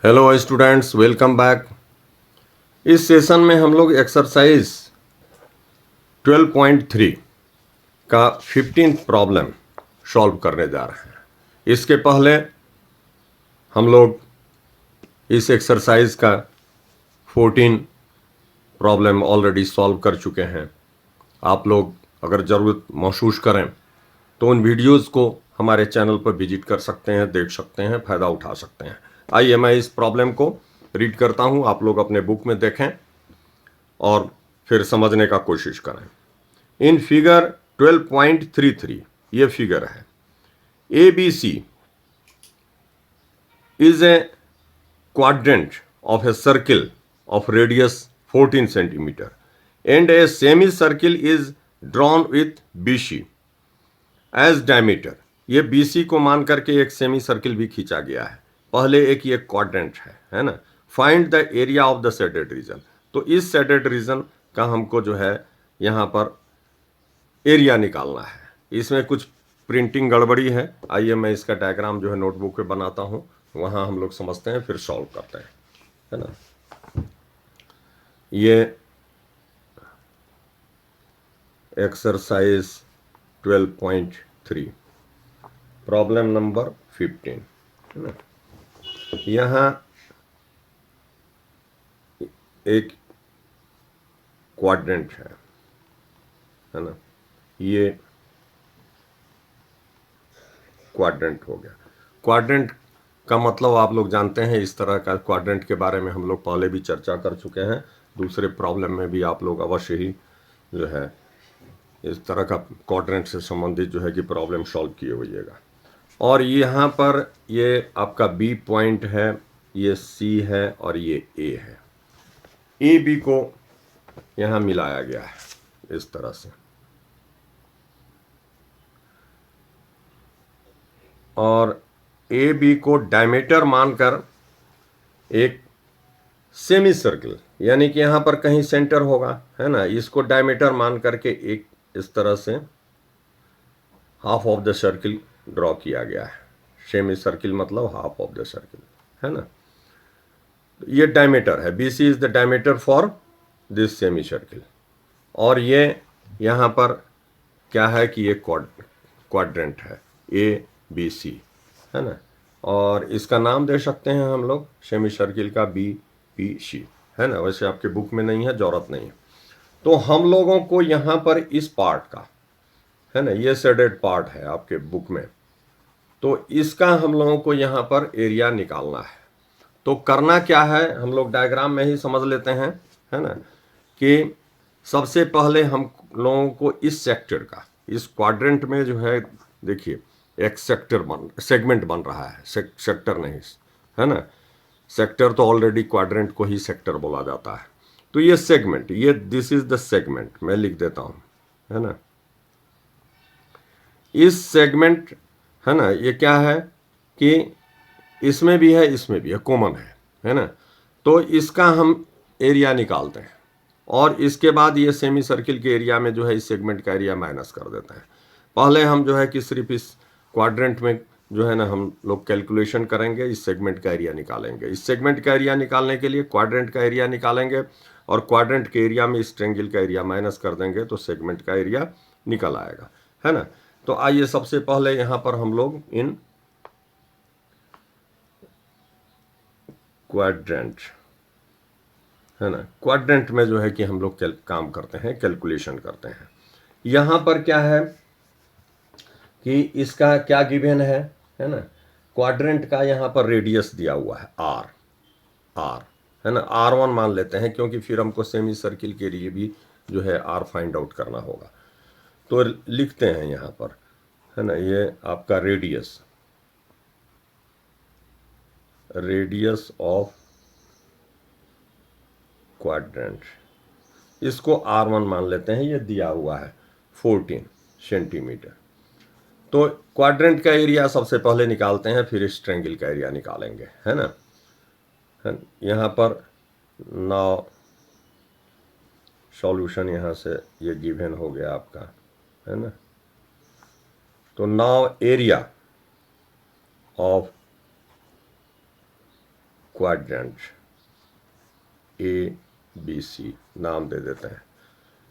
Hello students, welcome back. इस session में हम लोग एक्सरसाइज 12.3 का 15th प्रॉब्लम सॉल्व करने जा रहे हैं। इसके पहले हम लोग इस एक्सरसाइज का 14 प्रॉब्लम ऑलरेडी सॉल्व कर चुके हैं। आप लोग अगर ज़रूरत महसूस करें तो उन वीडियोस को हमारे चैनल पर विजिट कर सकते हैं, देख सकते हैं, फ़ायदा उठा सकते हैं। आइए मैं इस प्रॉब्लम को रीड करता हूं, आप लोग अपने बुक में देखें और फिर समझने का कोशिश करें। इन फिगर 12.33 ये फिगर है। A B C is a quadrant of a circle of radius 14 centimeter and a semicircle is drawn with BC as diameter। ये BC को मान करके एक सेमी सर्किल भी खींचा गया है। पहले एक ये क्वाड्रेंट है ना। Find the area of the shaded region. तो इस शेडेड रीजन का हमको जो है यहाँ पर एरिया निकालना है। इसमें कुछ प्रिंटिंग गड़बड़ी है। आइए मैं इसका डायग्राम जो है नोटबुक पे बनाता हूँ, वहाँ हम लोग समझते हैं फिर सॉल्व करते हैं, है ना। ये एक्सरसाइज 12.3 प्रॉब्लम नंबर 15, है ना। यहाँ एक क्वाड्रेंट है ना। ये क्वाड्रेंट हो गया। क्वाड्रेंट का मतलब आप लोग जानते हैं। इस तरह का क्वाड्रेंट के बारे में हम लोग पहले भी चर्चा कर चुके हैं। दूसरे प्रॉब्लम में भी आप लोग अवश्य ही जो है इस तरह का क्वाड्रेंट से संबंधित जो है कि प्रॉब्लम सॉल्व किए होइएगा। और यहाँ पर ये आपका बी पॉइंट है, ये सी है और ये ए है। ए बी को यहाँ मिलाया गया है इस तरह से। और ए बी को डायमीटर मानकर एक सेमी सर्किल, यानी कि यहाँ पर कहीं सेंटर होगा, है ना, इसको डायमीटर मान करके एक इस तरह से half of the circle draw किया गया है। सेमी सर्किल मतलब हाफ ऑफ द सर्किल, है ना। ये डायमीटर है। B C is the diameter for this semi circle. और ये यहाँ पर क्या है कि ये क्वाड्रेंट है ए बी सी, है ना। और इसका नाम दे सकते हैं हम लोग सेमी सर्किल का बी पी सी, है ना। वैसे आपके बुक में नहीं है, जरूरत नहीं है। तो हम लोगों को यहाँ पर इस पार्ट का, है ना, ये शेडेड पार्ट है आपके बुक में, तो इसका हम लोगों को यहाँ पर एरिया निकालना है। तो करना क्या है, हम लोग डायग्राम में ही समझ लेते हैं, है ना, कि सबसे पहले हम लोगों को इस सेक्टर का, इस क्वाड्रेंट में जो है देखिए एक सेगमेंट बन रहा है, सेक्टर नहीं, है ना। सेक्टर तो ऑलरेडी क्वाड्रेंट को ही सेक्टर बोला जाता है। तो ये सेगमेंट, ये दिस इज द सेगमेंट, मैं लिख देता हूं, है ना। इस सेगमेंट, है ना, ये क्या है कि इसमें भी है, इसमें भी है, कॉमन है ना। तो इसका हम एरिया निकालते हैं और इसके बाद ये सेमी सर्किल के एरिया में जो है इस सेगमेंट का एरिया माइनस कर देते हैं। पहले हम जो है कि सिर्फ इस क्वाड्रेंट में जो है ना हम लोग कैलकुलेशन करेंगे, इस सेगमेंट का एरिया निकालेंगे। इस सेगमेंट का एरिया निकालने के लिए क्वाड्रेंट का एरिया निकालेंगे और क्वाड्रेंट के एरिया में इस ट्रेंगल का एरिया माइनस कर देंगे तो सेगमेंट का एरिया निकल आएगा, है ना। तो आइए सबसे पहले यहाँ पर हम लोग इन क्वाड्रेंट, है ना, क्वाड्रेंट में जो है कि हम लोग काम करते हैं, कैलकुलेशन करते हैं। यहाँ पर क्या है कि इसका क्या गिवन है ना। क्वाड्रेंट का यहाँ पर रेडियस दिया हुआ है आर, है ना। R1 मान लेते हैं क्योंकि फिर हमको सेमी सर्किल के लिए भी जो है आर फाइंड आउट करना होगा। तो लिखते हैं यहाँ पर, है ना, ये आपका रेडियस ऑफ क्वाड्रेंट, इसको R1 मान लेते हैं। ये दिया हुआ है 14 सेंटीमीटर। तो क्वाड्रेंट का एरिया सबसे पहले निकालते हैं, फिर इस ट्रेंगल का एरिया निकालेंगे, है ना। यहाँ पर नाउ सॉल्यूशन यहाँ से ये गिवन हो गया आपका, है ना। तो now area of quadrant ABC नाम दे देते हैं।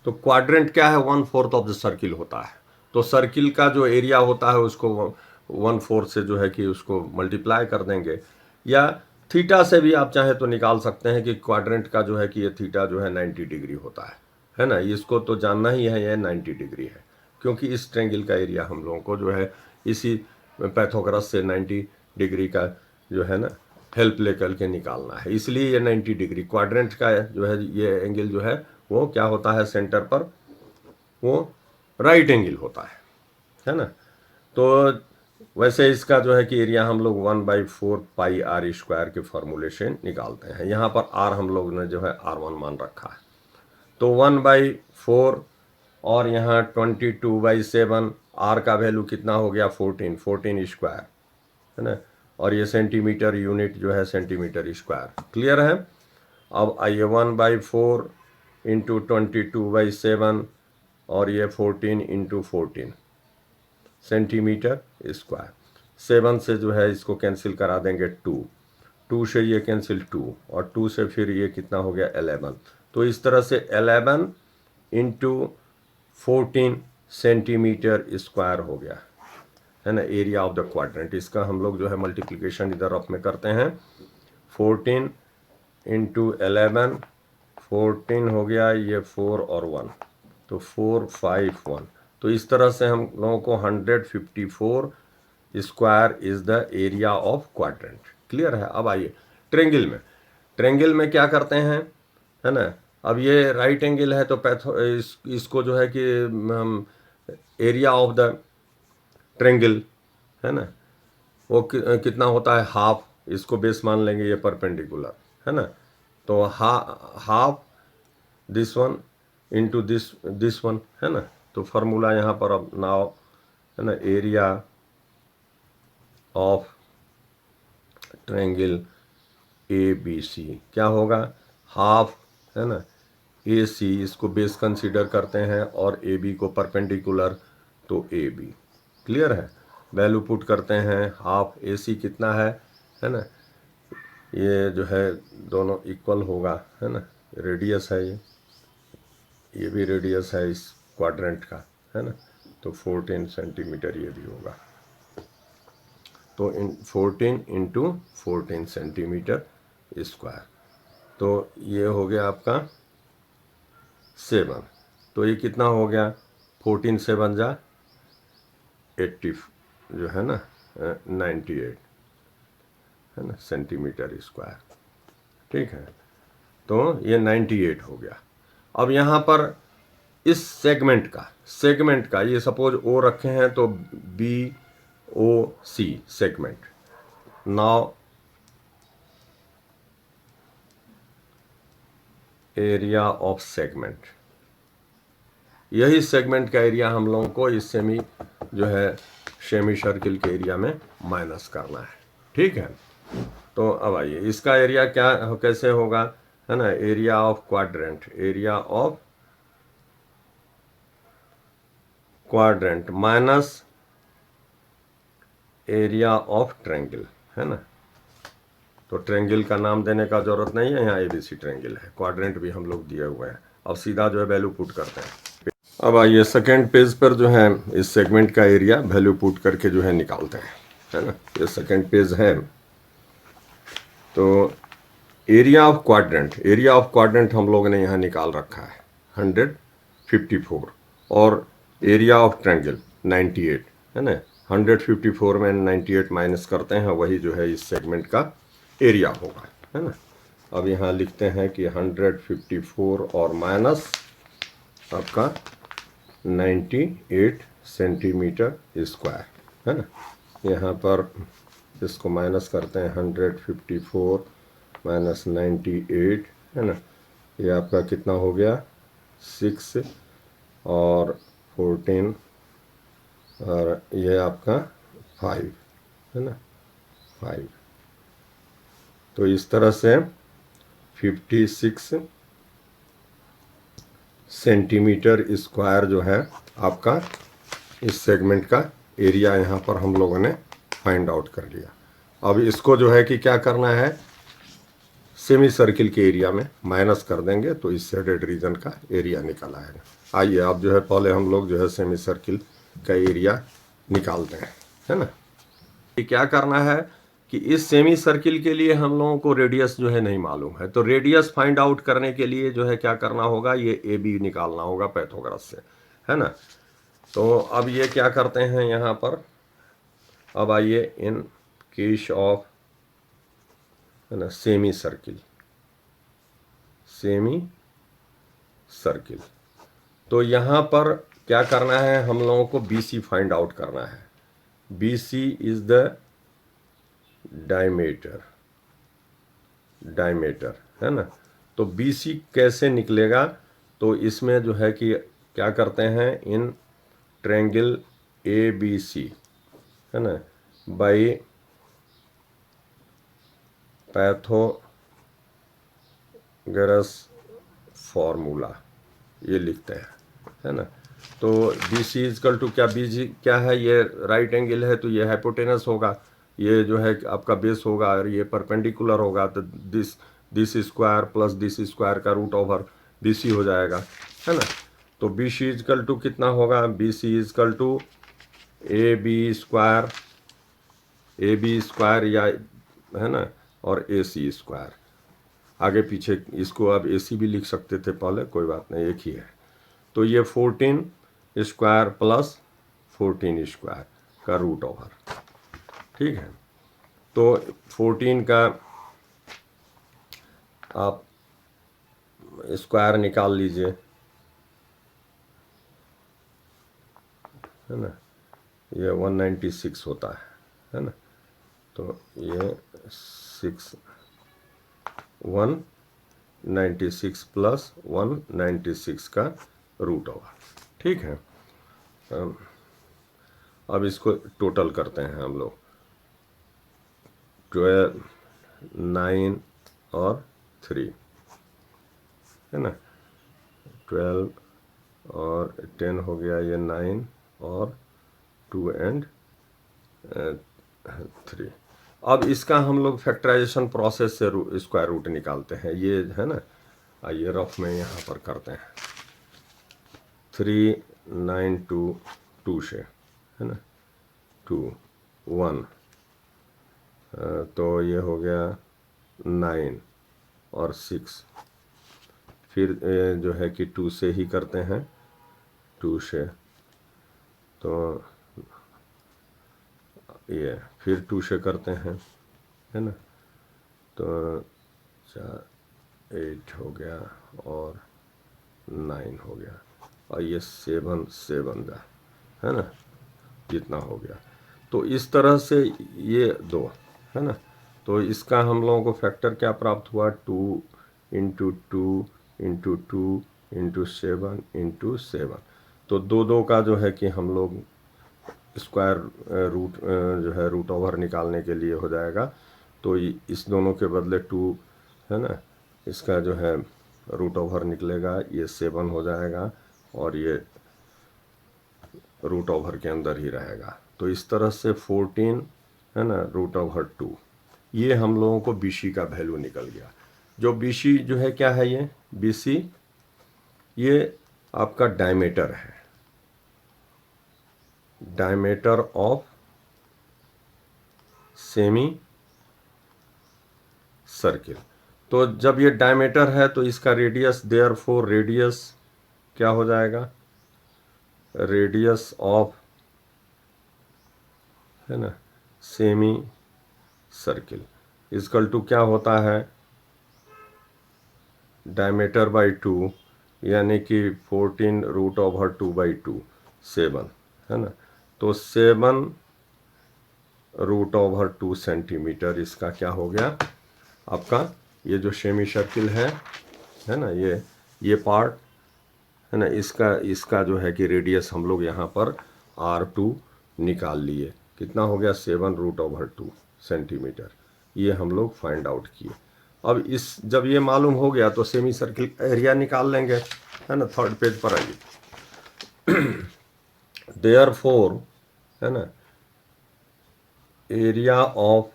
तो क्वाड्रेंट क्या है, 1/4 ऑफ द सर्किल होता है। तो सर्किल का जो एरिया होता है उसको 1/4 से जो है कि उसको मल्टीप्लाई कर देंगे, या थीटा से भी आप चाहे तो निकाल सकते हैं कि क्वाड्रेंट का जो है कि ये थीटा जो है 90 डिग्री होता है ना। इसको तो जानना ही है, ये 90 डिग्री है, क्योंकि इस ट्रेंगल का एरिया हम लोगों को जो है इसी पैथागोरस से 90 डिग्री का जो है ना हेल्प लेकर के निकालना है, इसलिए ये 90 डिग्री क्वाड्रेंट का जो है ये एंगल जो है वो क्या होता है, सेंटर पर वो राइट एंगल होता है ना। तो वैसे इसका जो है कि एरिया हम लोग 1/4 पाई आर स्क्वायर के फॉर्मूले से निकालते हैं। यहाँ पर आर हम लोग ने जो है R1 मान रखा है, तो 1/4 और यहाँ 22/7, आर का वैल्यू कितना हो गया 14 स्क्वायर है ना, और ये सेंटीमीटर यूनिट जो है सेंटीमीटर स्क्वायर। क्लियर है। अब आइए 1/4 इंटू 22/7 और ये 14 इंटू 14 सेंटीमीटर स्क्वायर। 7 से जो है इसको कैंसिल करा देंगे 2 से ये कैंसिल 2 और 2 से फिर ये कितना हो गया 11। तो इस तरह से 11 इंटू 14 सेंटीमीटर स्क्वायर हो गया है ना एरिया ऑफ द क्वाड्रेंट। इसका हम लोग जो है मल्टीप्लिकेशन इधर अप में करते हैं, 14 इंटू 11, 14 हो गया ये 4 और 1, तो 451। तो इस तरह से हम लोगों को 154 square is the area of quadrant. Clear है। अब आइए ट्रेंगल में क्या करते हैं है ना। अब ये राइट एंगल है तो इसको जो है कि हम एरिया ऑफ द ट्रेंगल है ना वो कितना होता है हाफ, इसको बेस मान लेंगे, ये परपेंडिकुलर है ना। तो half this one into this one है ना। तो फार्मूला यहाँ पर अब नाउ है ना, एरिया ऑफ ट्रायंगल ABC क्या होगा, हाफ है ना AC, इसको बेस कंसीडर करते हैं और AB को परपेंडिकुलर, तो AB। क्लियर है। वैल्यू पुट करते हैं, हाफ AC कितना है ना, ये जो है दोनों इक्वल होगा है ना, रेडियस है ये भी रेडियस है इस क्वाड्रेंट का है ना, तो 14 सेंटीमीटर ये भी होगा। तो 14 इंटू 14 सेंटीमीटर स्क्वायर, तो ये हो गया आपका 7। तो ये कितना हो गया 14 7 जा 80 जो है ना 98 है ना सेंटीमीटर स्क्वायर। ठीक है, तो ये 98 हो गया। अब यहाँ पर इस सेगमेंट का ये सपोज O रखे हैं तो BOC segment. Now area of segment, यही सेगमेंट का एरिया हम लोगों को इस सेमी सर्किल के एरिया में माइनस करना है। ठीक है, तो अब आइए इसका एरिया क्या कैसे होगा है ना, area of quadrant minus area of triangle है ना। तो ट्रायंगल का नाम देने का जरूरत नहीं है, यहाँ ABC ट्रायंगल है, क्वाड्रेंट भी हम लोग दिए हुए हैं। अब सीधा जो है वैल्यू पुट करते हैं। अब आइए सेकेंड पेज पर जो है इस सेगमेंट का एरिया वैल्यू पुट करके जो है निकालते हैं है ना। ये सेकेंड पेज है। तो एरिया ऑफ क्वाड्रेंट हम लोगों ने यहाँ निकाल रखा है 154 और एरिया ऑफ ट्रायंगल 98 है ना। 154 में 98 माइनस करते हैं, वही जो है इस सेगमेंट का एरिया होगा है ना। अब यहाँ लिखते हैं कि 154 और माइनस आपका 98 सेंटीमीटर स्क्वायर है ना। यहाँ पर इसको माइनस करते हैं, 154 माइनस 98 है ना, ये आपका कितना हो गया 6 और 14 और ये आपका 5 है ना 5। तो इस तरह से 56 सेंटीमीटर स्क्वायर जो है आपका इस सेगमेंट का एरिया यहाँ पर हम लोगों ने फाइंड आउट कर लिया। अब इसको जो है कि क्या करना है, सेमी सर्किल के एरिया में माइनस कर देंगे तो इस शेडेड रीजन का एरिया निकल आएगा। आइए अब जो है पहले हम लोग जो है सेमी सर्किल का एरिया निकालते हैं, है ना। ये क्या करना है कि इस सेमी सर्किल के लिए हम लोगों को रेडियस जो है नहीं मालूम है, तो रेडियस फाइंड आउट करने के लिए जो है क्या करना होगा, ये ए बी निकालना होगा पैथागोरस से, है ना। तो अब ये क्या करते हैं यहाँ पर, अब आइए इन केस ऑफ, है ना, सेमी सर्किल, सेमी सर्किल, तो यहाँ पर क्या करना है, हम लोगों को बी सी फाइंड आउट करना है। B C is the diameter, diameter, है ना। तो बी सी कैसे निकलेगा, तो इसमें जो है कि क्या करते हैं, इन ट्रायंगल ए बी सी, है ना, बाई पैथागोरस फॉर्मूला ये लिखते हैं, है ना। तो बी सी इजकल टू क्या, बी सी क्या है, ये राइट एंगल है तो ये हाइपोटेनस होगा, ये जो है आपका बेस होगा और ये परपेंडिकुलर होगा, तो this square plus this square का रूट ओवर बी सी हो जाएगा, है ना। तो बी सी इजकल टू कितना होगा, B C is equal to A B square, A B square या, है ना, और ए सी स्क्वायर, आगे पीछे इसको आप ए सी भी लिख सकते थे पहले, कोई बात नहीं, एक ही है। तो ये 14 स्क्वायर प्लस 14 स्क्वायर का रूट ओवर, ठीक है। तो 14 का आप स्क्वायर निकाल लीजिए, है ना, ये 196 होता है ना। तो ये 196 प्लस 196 का रूट ओवर, ठीक है। अब इसको टोटल करते हैं हम लोग, 12, 9 और 3, है ना, 12 और 10 हो गया, ये 9 और 2 एंड 3। अब इसका हम लोग फैक्टराइजेशन प्रोसेस से स्क्वायर रूट निकालते हैं, ये है ना। आइए रफ में यहाँ पर करते हैं, 3, 9, 2, 2 से, है ना, 2, 1, तो ये हो गया 9 और 6, फिर जो है कि 2 से ही करते हैं, 2 से, तो ये फिर 2 से करते हैं, है ना, तो 4, 8 हो गया और 9 हो गया, और ये 7 7 का, है ना, जितना हो गया। तो इस तरह से ये 2, है ना। तो इसका हम लोगों को फैक्टर क्या प्राप्त हुआ, 2 इंटू 2 इंटू 2 इंटू 7 इंटू 7। तो 2 का जो है कि हम लोग स्क्वायर रूट जो है रूट ओवर निकालने के लिए हो जाएगा, तो इस दोनों के बदले 2, है ना, इसका जो है रूट ओवर निकलेगा, ये 7 हो जाएगा और ये रूट ओवर के अंदर ही रहेगा। तो इस तरह से 14, है ना, रूट ओवर 2, ये हम लोगों को BC का वैल्यू निकल गया। जो BC जो है क्या है, ये BC ये आपका डायमीटर है, डायमीटर ऑफ सेमी सर्किल। तो जब ये डायमीटर है तो इसका रेडियस, देयरफॉर रेडियस क्या हो जाएगा, रेडियस ऑफ, है ना, सेमी सर्किल इजकल टू क्या होता है, डायमीटर बाई 2, यानी कि 14 रूट ओवर 2/2, 7, है ना। तो 7 रूट ओवर 2 सेंटीमीटर इसका क्या हो गया आपका, ये जो सेमी सर्किल है ना, ये पार्ट, है ना, इसका जो है कि रेडियस हम लोग यहाँ पर R2 निकाल लिए, कितना हो गया, 7 रूट ओवर 2 सेंटीमीटर, ये हम लोग फाइंड आउट किए। अब जब ये मालूम हो गया तो सेमी सर्किल एरिया निकाल लेंगे, है ना। 3rd पेज पर आइए, देयरफॉर, है ना, एरिया ऑफ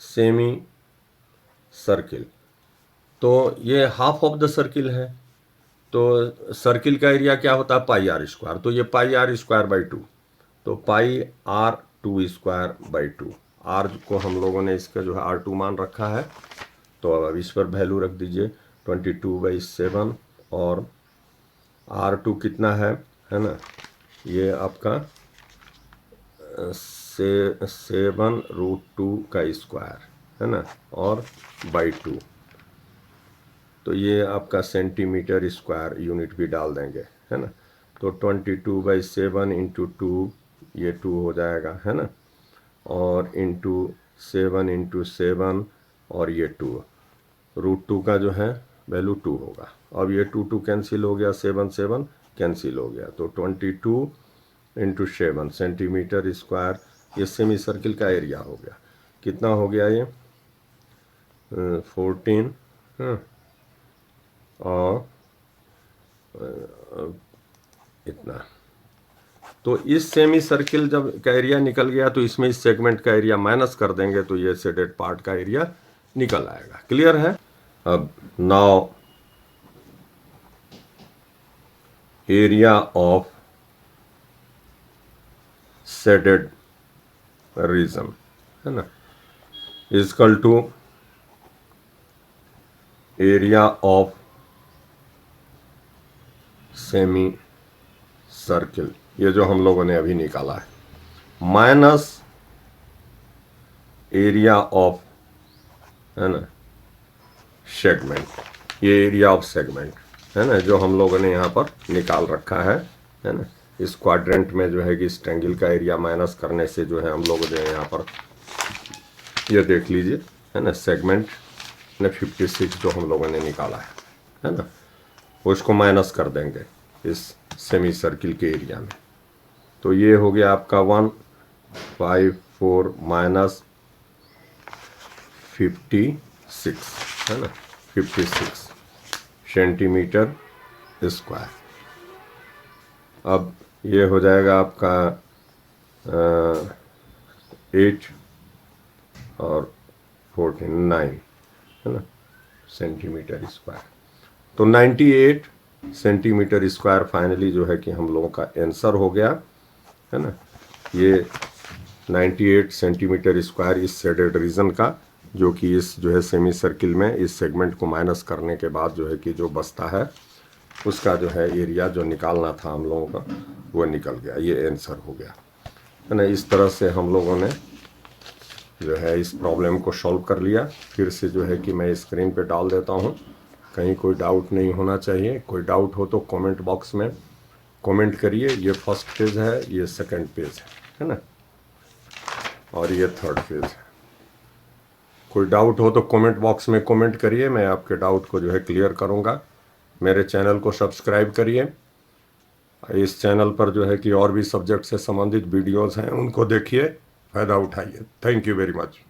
सेमी सर्किल। तो ये हाफ ऑफ द सर्किल है, तो सर्किल का एरिया क्या होता है पाई आर स्क्वायर, तो ये पाई आर स्क्वायर बाई 2, तो पाई आर 2 स्क्वायर बाई 2। आर को हम लोगों ने इसका जो है R2 मान रखा है, तो अब इस पर वैल्यू रख दीजिए 22/7, और R2 कितना है ना, ये आपका 7√2 का स्क्वायर है ना, और बाई 2, तो ये आपका सेंटीमीटर स्क्वायर यूनिट भी डाल देंगे है ना। तो 22/7 इंटू 2, ये 2 हो जाएगा है ना, और इंटू 7 और ये 2, √2 का जो है वैल्यू 2 होगा। अब ये 2 कैंसिल हो गया, 7 कैंसिल हो गया, तो 22 × 7 सेंटीमीटर स्क्वायर, ये सेमी सर्किल का एरिया हो गया। कितना हो गया ये 14 और इतना। तो इस सेमी सर्किल जब का एरिया निकल गया तो इसमें इस सेगमेंट का एरिया माइनस कर देंगे, तो ये शेडेड पार्ट का एरिया निकल आएगा। क्लियर है? अब now area of shaded region है ना is equal to area of semi circle, ये जो हम लोगों ने अभी निकाला है, माइनस एरिया ऑफ है ना सेगमेंट, ये एरिया ऑफ सेगमेंट है ना जो हम लोगों ने यहाँ पर निकाल रखा है ना। इस क्वाड्रेंट में जो है कि इस ट्रायंगल का एरिया माइनस करने से जो है हम लोग जो है यहाँ पर ये देख लीजिए है ना, सेगमेंट ने 56 जो हम लोगों ने निकाला है ना, उसको माइनस कर देंगे इस सेमी सर्किल के एरिया में। तो ये हो गया आपका 154 माइनस 56 है ना, 56 सेंटीमीटर स्क्वायर। अब ये हो जाएगा आपका 8 और 49 है ना सेंटीमीटर स्क्वायर। तो 98 सेंटीमीटर स्क्वायर फाइनली जो है कि हम लोगों का आंसर हो गया है ना। ये 98 सेंटीमीटर स्क्वायर इस शेडेड रीजन का, जो कि इस जो है सेमी सर्किल में इस सेगमेंट को माइनस करने के बाद जो है कि जो बचता है उसका जो है एरिया जो निकालना था हम लोगों का वो निकल गया, ये आंसर हो गया है ना। इस तरह से हम लोगों ने जो है इस प्रॉब्लम को सॉल्व कर लिया। फिर से जो है कि मैं स्क्रीन पे डाल देता हूँ, कहीं कोई डाउट नहीं होना चाहिए। कोई डाउट हो तो कमेंट बॉक्स में कमेंट करिए। ये फर्स्ट पेज है, ये सेकंड पेज है ना, और ये थर्ड पेज है। कोई डाउट हो तो कमेंट बॉक्स में कमेंट करिए, मैं आपके डाउट को जो है क्लियर करूँगा। मेरे चैनल को सब्सक्राइब करिए। इस चैनल पर जो है कि और भी सब्जेक्ट से संबंधित वीडियोस हैं, उनको देखिए, फ़ायदा उठाइए। Thank you very much.